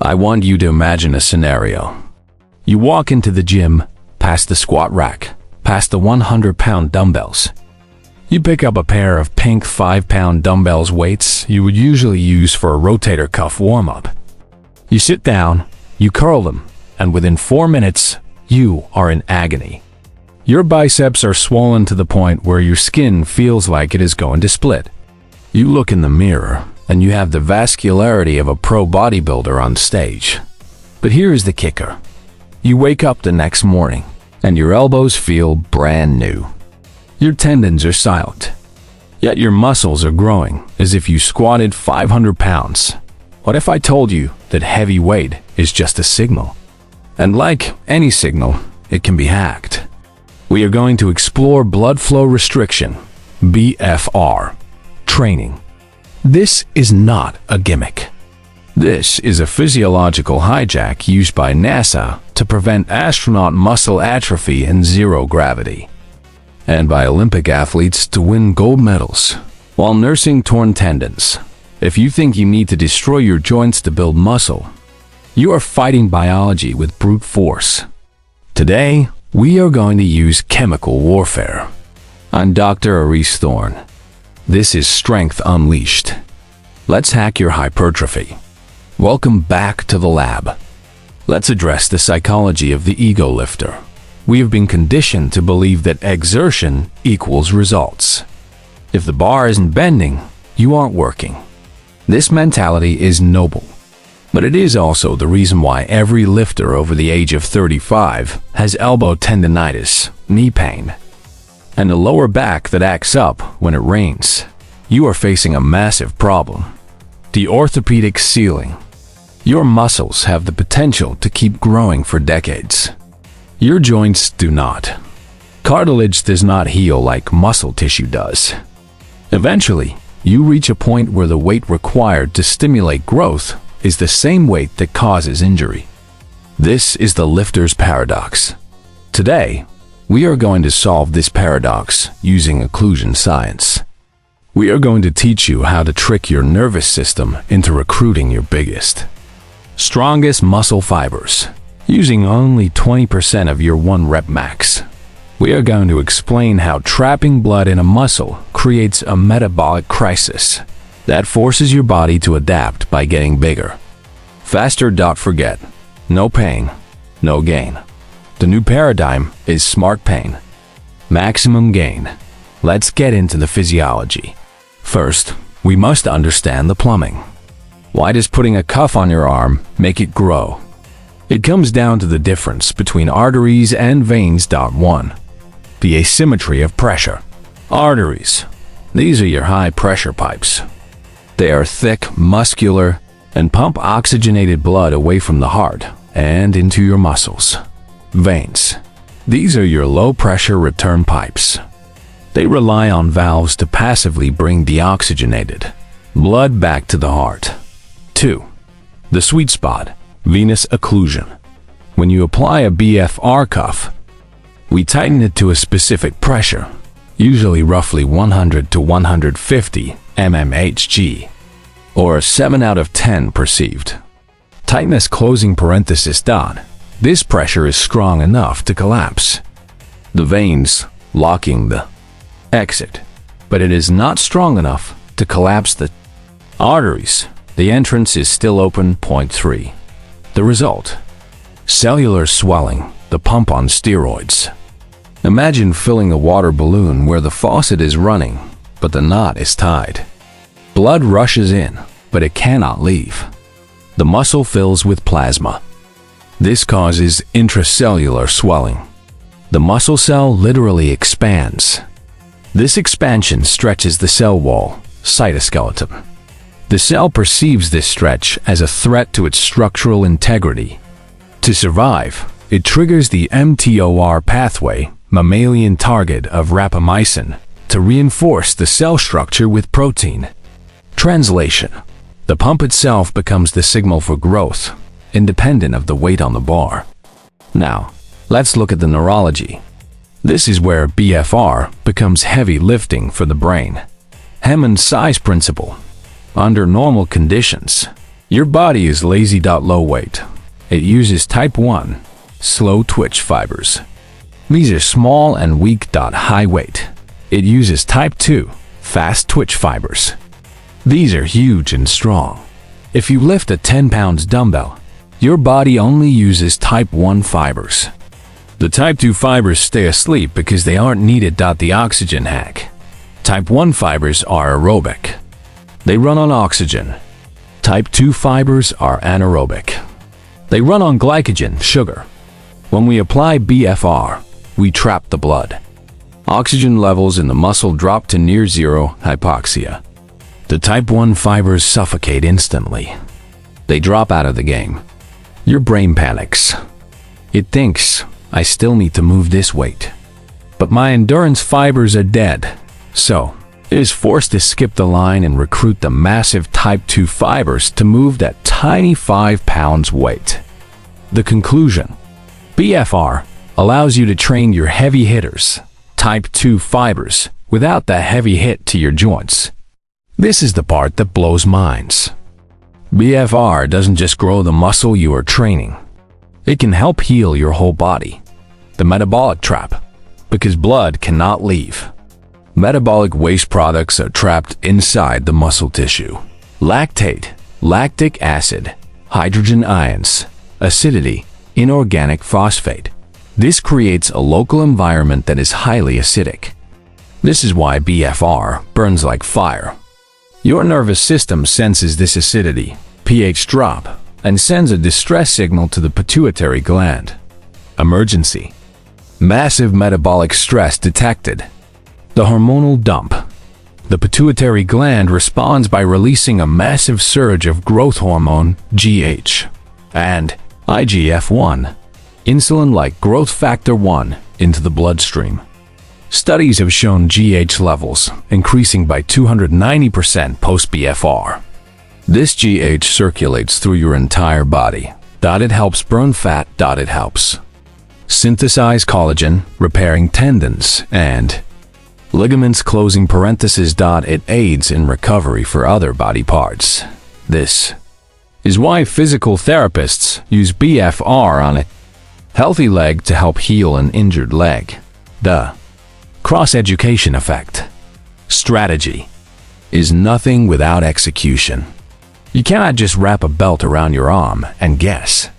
I want you to imagine a scenario. You walk into the gym, past the squat rack, past the 100-pound dumbbells. You pick up a pair of pink 5-pound dumbbells weights you would usually use for a rotator cuff warm-up. You sit down, you curl them, and within 4 minutes, you are in agony. Your biceps are swollen to the point where your skin feels like it is going to split. You look in the mirror, and you have the vascularity of a pro bodybuilder on stage. But here is the kicker. You wake up the next morning, and your elbows feel brand new. Your tendons are silent, yet your muscles are growing as if you squatted 500 pounds. What if I told you that heavy weight is just a signal? And like any signal, it can be hacked. We are going to explore blood flow restriction, BFR, training. This is not a gimmick. This is a physiological hijack used by NASA to prevent astronaut muscle atrophy in zero gravity, and by Olympic athletes to win gold medals while nursing torn tendons. If you think you need to destroy your joints to build muscle, you are fighting biology with brute force. Today, we are going to use chemical warfare. I'm Dr. Aris Thorne. This is Strength Unleashed. Let's hack your hypertrophy. Welcome back to the lab. Let's address the psychology of the ego lifter. We have been conditioned to believe that exertion equals results. If the bar isn't bending, you aren't working. This mentality is noble, but it is also the reason why every lifter over the age of 35 has elbow tendinitis, knee pain, and a lower back that acts up when it rains. You are facing a massive problem. The orthopedic ceiling. Your muscles have the potential to keep growing for decades. Your joints do not. Cartilage does not heal like muscle tissue does. Eventually, you reach a point where the weight required to stimulate growth is the same weight that causes injury. This is the lifter's paradox. Today, we are going to solve this paradox using occlusion science. We are going to teach you how to trick your nervous system into recruiting your biggest, strongest muscle fibers, using only 20% of your 1-rep max. We are going to explain how trapping blood in a muscle creates a metabolic crisis that forces your body to adapt by getting bigger. Faster. Forget. No pain, no gain. The new paradigm is smart pain, maximum gain. Let's get into the physiology. First, we must understand the plumbing. Why does putting a cuff on your arm make it grow? It comes down to the difference between arteries and veins. 1. The asymmetry of pressure. Arteries. These are your high-pressure pipes. They are thick, muscular, and pump oxygenated blood away from the heart and into your muscles. Veins. These are your low-pressure return pipes. They rely on valves to passively bring deoxygenated blood back to the heart. 2. The sweet spot. Venous occlusion. When you apply a BFR cuff, we tighten it to a specific pressure, usually roughly 100 to 150 mmHg, or 7 out of 10 perceived. Tightness closing parenthesis. This pressure is strong enough to collapse the veins, locking the exit, but it is not strong enough to collapse the arteries. The entrance is still open. 3. The result. Cellular swelling, the pump on steroids. Imagine filling a water balloon where the faucet is running, but the knot is tied. Blood rushes in, but it cannot leave. The muscle fills with plasma. This causes intracellular swelling. The muscle cell literally expands. This expansion stretches the cell wall, cytoskeleton. The cell perceives this stretch as a threat to its structural integrity. To survive, it triggers the mTOR pathway, mammalian target of rapamycin, to reinforce the cell structure with protein. Translation. The pump itself becomes the signal for growth, independent of the weight on the bar. Now, let's look at the neurology. This is where BFR becomes heavy lifting for the brain. Hammond's size principle. Under normal conditions, Your body is lazy. Low weight. It uses type 1, slow twitch fibers. These are small and weak. High weight. It uses type 2, fast twitch fibers. These are huge and strong. If you lift a 10 pounds dumbbell, your body only uses type 1 fibers. The type 2 fibers stay asleep because they aren't needed. The oxygen hack. Type 1 fibers are aerobic. They run on oxygen. Type 2 fibers are anaerobic. They run on glycogen, sugar. When we apply BFR, we trap the blood. Oxygen levels in the muscle drop to near zero, hypoxia. The type 1 fibers suffocate instantly. They drop out of the game. Your brain panics. It thinks, I still need to move this weight. But my endurance fibers are dead. So, it is forced to skip the line and recruit the massive type 2 fibers to move that tiny 5 pounds weight. The conclusion: BFR allows you to train your heavy hitters, type 2 fibers, without the heavy hit to your joints. This is the part that blows minds. BFR doesn't just grow the muscle you are training. It can help heal your whole body. The metabolic trap, because blood cannot leave. Metabolic waste products are trapped inside the muscle tissue. Lactate, lactic acid, hydrogen ions, acidity, inorganic phosphate. This creates a local environment that is highly acidic. This is why BFR burns like fire. Your nervous system senses this acidity, pH drop, and sends a distress signal to the pituitary gland. Emergency. Massive metabolic stress detected. The hormonal dump. The pituitary gland responds by releasing a massive surge of growth hormone, GH, and IGF-1, insulin-like growth factor 1, into the bloodstream. Studies have shown GH levels increasing by 290% post-BFR. This GH circulates through your entire body. It helps burn fat. It helps synthesize collagen, repairing tendons and ligaments, closing parentheses. It aids in recovery for other body parts. This is why physical therapists use BFR on a healthy leg to help heal an injured leg. The cross-education effect. Strategy is nothing without execution. You cannot just wrap a belt around your arm and guess.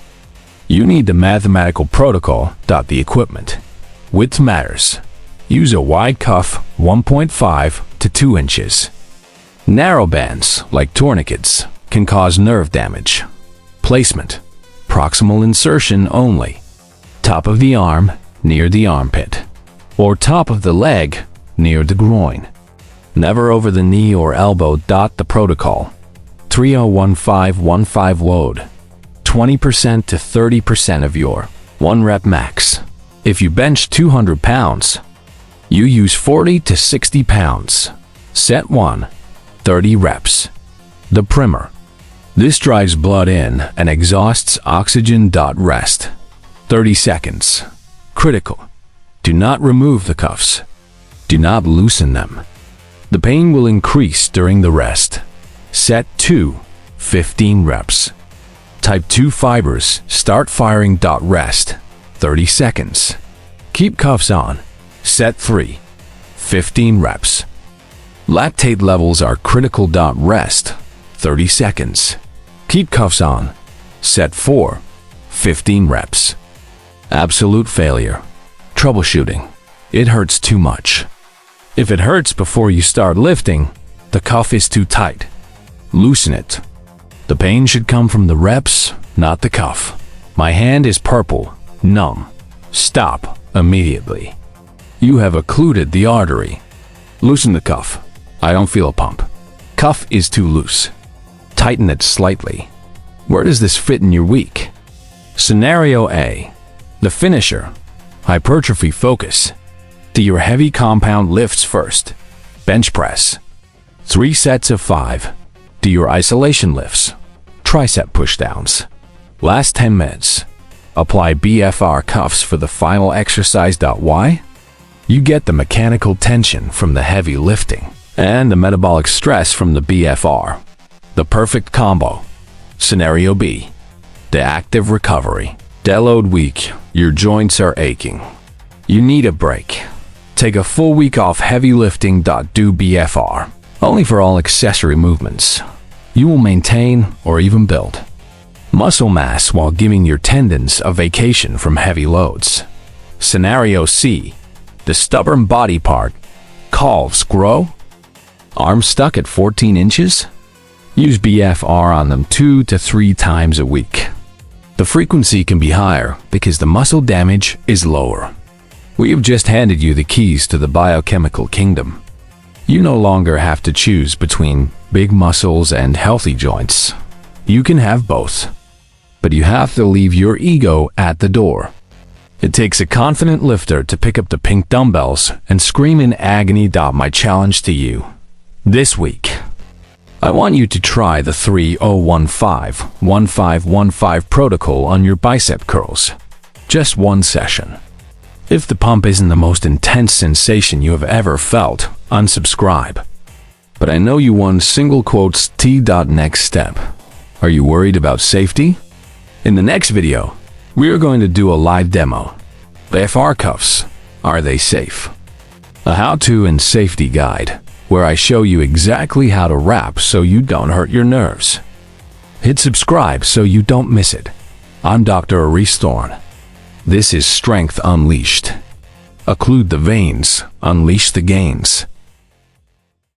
You need the mathematical protocol. The equipment. Width matters. Use a wide cuff 1.5 to 2 inches. Narrow bands, like tourniquets, can cause nerve damage. Placement. Proximal insertion only. Top of the arm, near the armpit. Or top of the leg, near the groin. Never over the knee or elbow. The protocol. 30-15-15 load. 20% to 30% of your 1 rep max. If you bench 200 pounds, you use 40 to 60 pounds. Set 1, 30 reps. The primer. This drives blood in and exhausts oxygen. Rest. 30 seconds. Critical. Do not remove the cuffs. Do not loosen them. The pain will increase during the rest. Set 2, 15 reps. Type 2 fibers start firing. Rest. 30 seconds. Keep cuffs on. Set 3, 15 reps. Lactate levels are critical. Rest. 30 seconds. Keep cuffs on. Set 4, 15 reps. Absolute failure. Troubleshooting. It hurts too much. If it hurts before you start lifting, the cuff is too tight. Loosen it. The pain should come from the reps, not the cuff. My hand is purple, numb. Stop immediately. You have occluded the artery. Loosen the cuff. I don't feel a pump. Cuff is too loose. Tighten it slightly. Where does this fit in your week? Scenario A. The finisher. Hypertrophy focus. Do your heavy compound lifts first. Bench press. 3 sets of 5. Do your isolation lifts. Tricep pushdowns. Last 10 minutes. Apply BFR cuffs for the final exercise. Why? You get the mechanical tension from the heavy lifting and the metabolic stress from the BFR. The perfect combo. Scenario B. The active recovery. Deload week. Your joints are aching. You need a break. Take a full week off heavy lifting. Do BFR. Only for all accessory movements. You will maintain or even build muscle mass while giving your tendons a vacation from heavy loads. Scenario C. The stubborn body part. Calves grow. Arms stuck at 14 inches? Use BFR on them 2 to 3 times a week. The frequency can be higher because the muscle damage is lower. We have just handed you the keys to the biochemical kingdom. You no longer have to choose between big muscles and healthy joints. You can have both. But you have to leave your ego at the door. It takes a confident lifter to pick up the pink dumbbells and scream in agony. My challenge to you this week. I want you to try the 3-0-1-5-1-5-1-5 protocol on your bicep curls. Just one session. If the pump isn't the most intense sensation you have ever felt, unsubscribe. But I know you want single quotes T. Next step. Are you worried about safety? In the next video, we are going to do a live demo. BFR cuffs. Are they safe? A how-to and safety guide, where I show you exactly how to wrap so you don't hurt your nerves. Hit subscribe so you don't miss it. I'm Dr. Aris Thorne. This is Strength Unleashed. Occlude the veins, unleash the gains.